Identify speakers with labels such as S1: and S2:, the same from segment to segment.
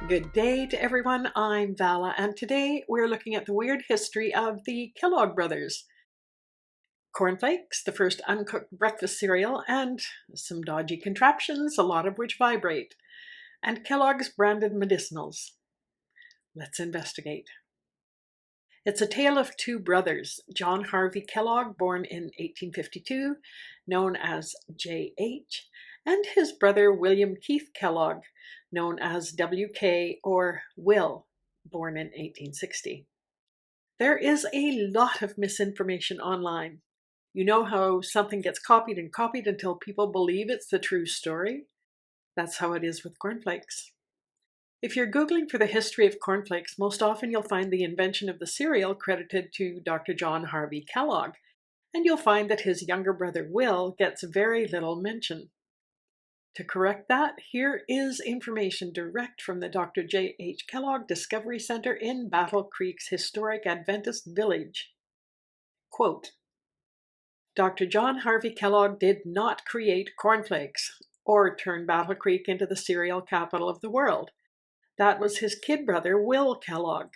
S1: Good day to everyone, I'm Vala, and today we're looking at the weird history of the Kellogg brothers. Corn Flakes, the first uncooked breakfast cereal, and some dodgy contraptions, a lot of which vibrate, and Kellogg's branded medicinals. Let's investigate. It's a tale of two brothers, John Harvey Kellogg, born in 1852, known as JH, and his brother William Keith Kellogg, known as WK or Will, born in 1860. There is a lot of misinformation online. You know how something gets copied and copied until people believe it's the true story? That's how it is with cornflakes. If you're Googling for the history of cornflakes, most often you'll find the invention of the cereal credited to Dr. John Harvey Kellogg, and you'll find that his younger brother Will gets very little mention. To correct that, here is information direct from the Doctor JH Kellogg Discovery Center in Battle Creek's historic Adventist village. Quote, Dr. John Harvey Kellogg did not create cornflakes or turn Battle Creek into the cereal capital of the world. That was his kid brother, Will Kellogg.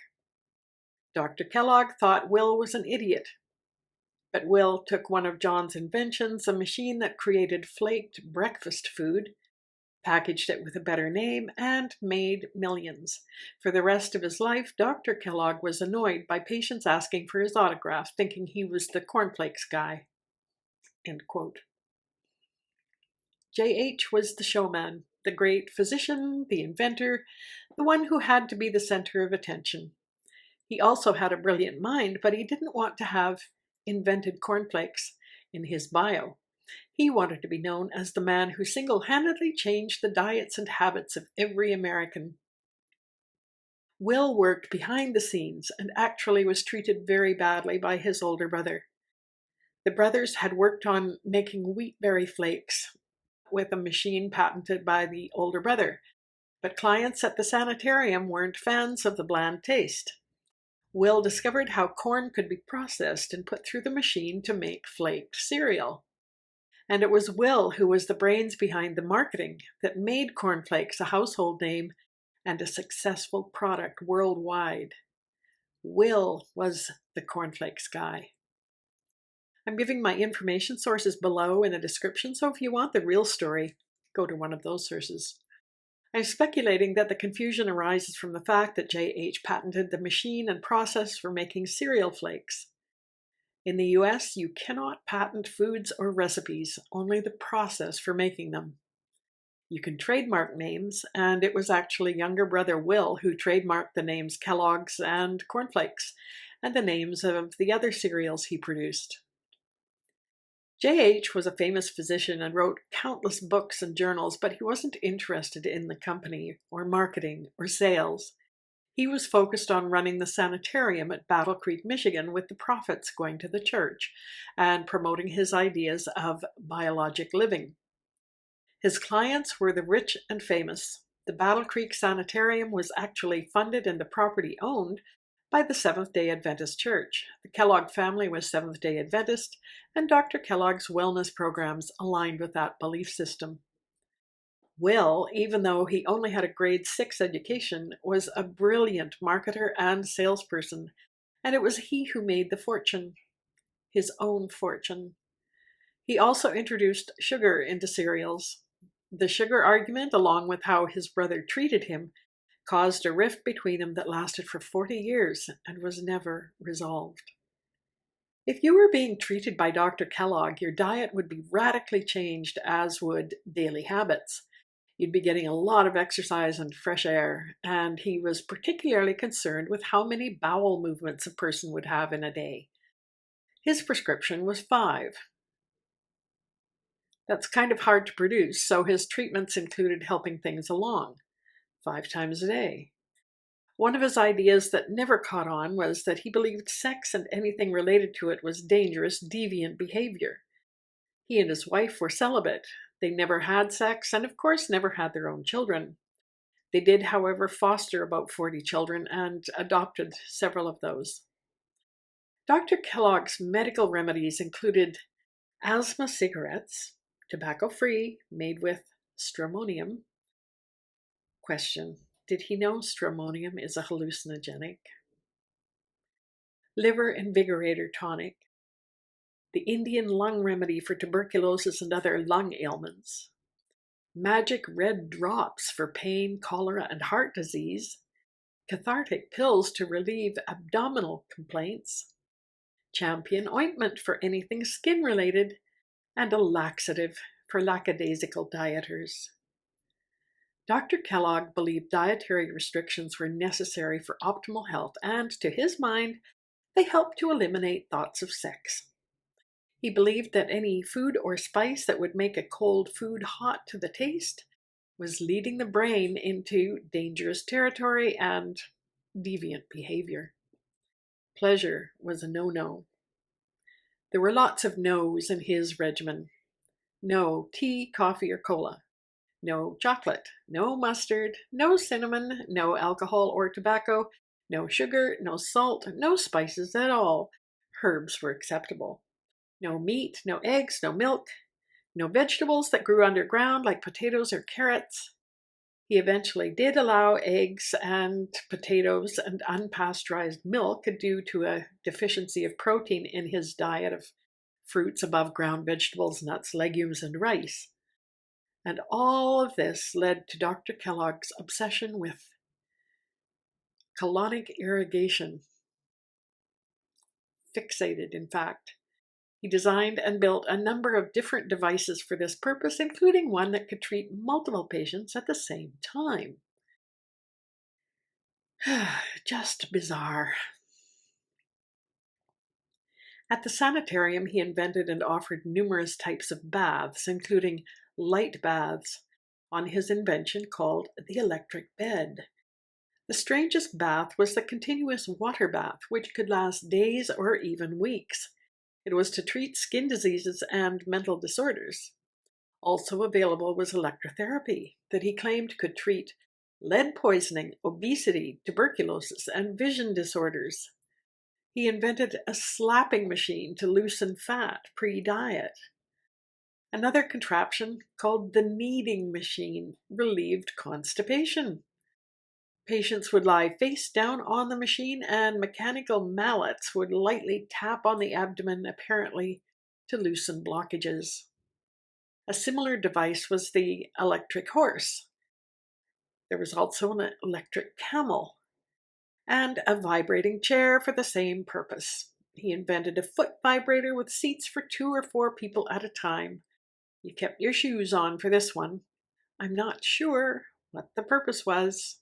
S1: Dr. Kellogg thought Will was an idiot, but Will took one of John's inventions, a machine that created flaked breakfast food, packaged it with a better name, and made millions. For the rest of his life, Dr. Kellogg was annoyed by patients asking for his autograph, thinking he was the cornflakes guy. End quote. J.H. was the showman, the great physician, the inventor, the one who had to be the center of attention. He also had a brilliant mind, but he didn't want to have invented cornflakes in his bio. He wanted to be known as the man who single-handedly changed the diets and habits of every American. Will worked behind the scenes and actually was treated very badly by his older brother. The brothers had worked on making wheatberry flakes with a machine patented by the older brother, but clients at the sanitarium weren't fans of the bland taste. Will discovered how corn could be processed and put through the machine to make flaked cereal. And it was Will who was the brains behind the marketing that made cornflakes a household name and a successful product worldwide. Will was the cornflakes guy. I'm giving my information sources below in the description, so if you want the real story, go to one of those sources. I'm speculating that the confusion arises from the fact that J.H. patented the machine and process for making cereal flakes. In the US, you cannot patent foods or recipes, only the process for making them. You can trademark names, and it was actually younger brother Will who trademarked the names Kellogg's and Corn Flakes, and the names of the other cereals he produced. J.H. was a famous physician and wrote countless books and journals, but he wasn't interested in the company or marketing or sales. He was focused on running the sanitarium at Battle Creek, Michigan, with the profits going to the church and promoting his ideas of biologic living. His clients were the rich and famous. The Battle Creek Sanitarium was actually funded and the property owned by the Seventh-day Adventist Church. The Kellogg family was Seventh-day Adventist, and Dr. Kellogg's wellness programs aligned with that belief system. Will, even though he only had a grade 6 education, was a brilliant marketer and salesperson, and it was he who made the fortune, his own fortune. He also introduced sugar into cereals. The sugar argument, along with how his brother treated him, caused a rift between them that lasted for 40 years and was never resolved. If you were being treated by Dr. Kellogg, your diet would be radically changed, as would daily habits. You'd be getting a lot of exercise and fresh air, and he was particularly concerned with how many bowel movements a person would have in a day. His prescription was 5. That's kind of hard to produce, so his treatments included helping things along, 5 times a day. One of his ideas that never caught on was that he believed sex and anything related to it was dangerous, deviant behavior. He and his wife were celibate. They never had sex and, of course, never had their own children. They did, however, foster about 40 children and adopted several of those. Dr. Kellogg's medical remedies included asthma cigarettes, tobacco-free, made with stramonium. Question: Did he know stramonium is a hallucinogenic? Liver invigorator tonic. The Indian lung remedy for tuberculosis and other lung ailments. Magic red drops for pain, cholera, and heart disease. Cathartic pills to relieve abdominal complaints. Champion ointment for anything skin-related. And a laxative for lackadaisical dieters. Dr. Kellogg believed dietary restrictions were necessary for optimal health, and to his mind, they helped to eliminate thoughts of sex. He believed that any food or spice that would make a cold food hot to the taste was leading the brain into dangerous territory and deviant behavior. Pleasure was a no-no. There were lots of no's in his regimen. No tea, coffee, or cola. No chocolate, no mustard, no cinnamon, no alcohol or tobacco, no sugar, no salt, no spices at all. Herbs were acceptable. No meat, no eggs, no milk, no vegetables that grew underground like potatoes or carrots. He eventually did allow eggs and potatoes and unpasteurized milk due to a deficiency of protein in his diet of fruits, above ground vegetables, nuts, legumes, and rice. And all of this led to Dr. Kellogg's obsession with colonic irrigation. Fixated, in fact. He designed and built a number of different devices for this purpose, including one that could treat multiple patients at the same time. Just bizarre. At the sanitarium, he invented and offered numerous types of baths, including light baths, on his invention called the electric bed. The strangest bath was the continuous water bath, which could last days or even weeks. It was to treat skin diseases and mental disorders. Also available was electrotherapy that he claimed could treat lead poisoning, obesity, tuberculosis, and vision disorders. He invented a slapping machine to loosen fat pre-diet. Another contraption, called the kneading machine, relieved constipation. Patients would lie face down on the machine, and mechanical mallets would lightly tap on the abdomen, apparently to loosen blockages. A similar device was the electric horse. There was also an electric camel and a vibrating chair for the same purpose. He invented a foot vibrator with seats for 2 or 4 people at a time. You kept your shoes on for this one. I'm not sure what the purpose was.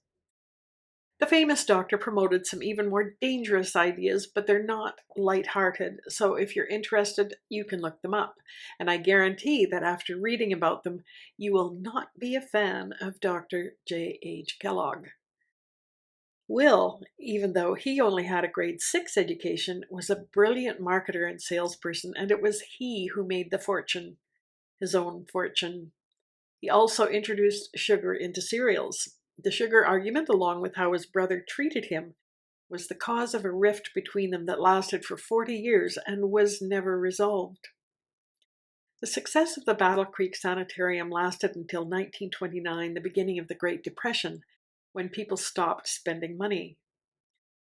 S1: The famous doctor promoted some even more dangerous ideas, but they're not lighthearted, so if you're interested, you can look them up. And I guarantee that after reading about them, you will not be a fan of Dr. JH Kellogg. Will, even though he only had a grade 6 education, was a brilliant marketer and salesperson, and it was he who made his own fortune. He also introduced sugar into cereals. The sugar argument, along with how his brother treated him, was the cause of a rift between them that lasted for 40 years and was never resolved. The success of the Battle Creek Sanitarium lasted until 1929, the beginning of the Great Depression, when people stopped spending money.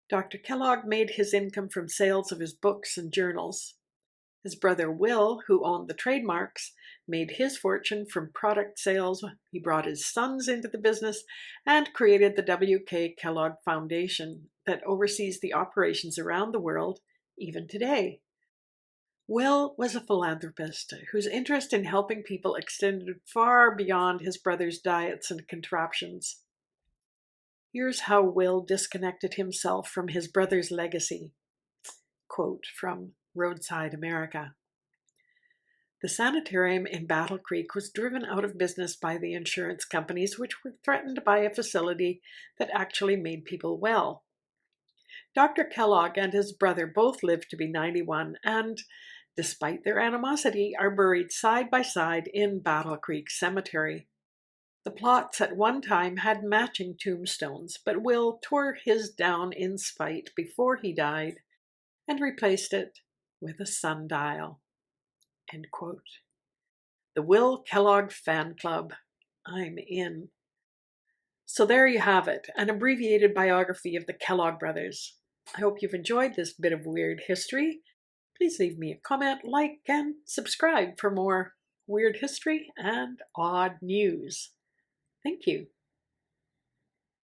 S1: Dr. Kellogg made his income from sales of his books and journals. His brother Will, who owned the trademarks, made his fortune from product sales. He brought his sons into the business and created the W.K. Kellogg Foundation that oversees the operations around the world, even today. Will was a philanthropist whose interest in helping people extended far beyond his brother's diets and contraptions. Here's how Will disconnected himself from his brother's legacy. Quote from Roadside America. The sanitarium in Battle Creek was driven out of business by the insurance companies, which were threatened by a facility that actually made people well. Dr. Kellogg and his brother both lived to be 91 and, despite their animosity, are buried side by side in Battle Creek Cemetery. The plots at one time had matching tombstones, but Will tore his down in spite before he died and replaced it with a sundial. End quote. The Will Kellogg Fan Club. I'm in. So there you have it, an abbreviated biography of the Kellogg brothers. I hope you've enjoyed this bit of weird history. Please leave me a comment, like, and subscribe for more weird history and odd news. Thank you.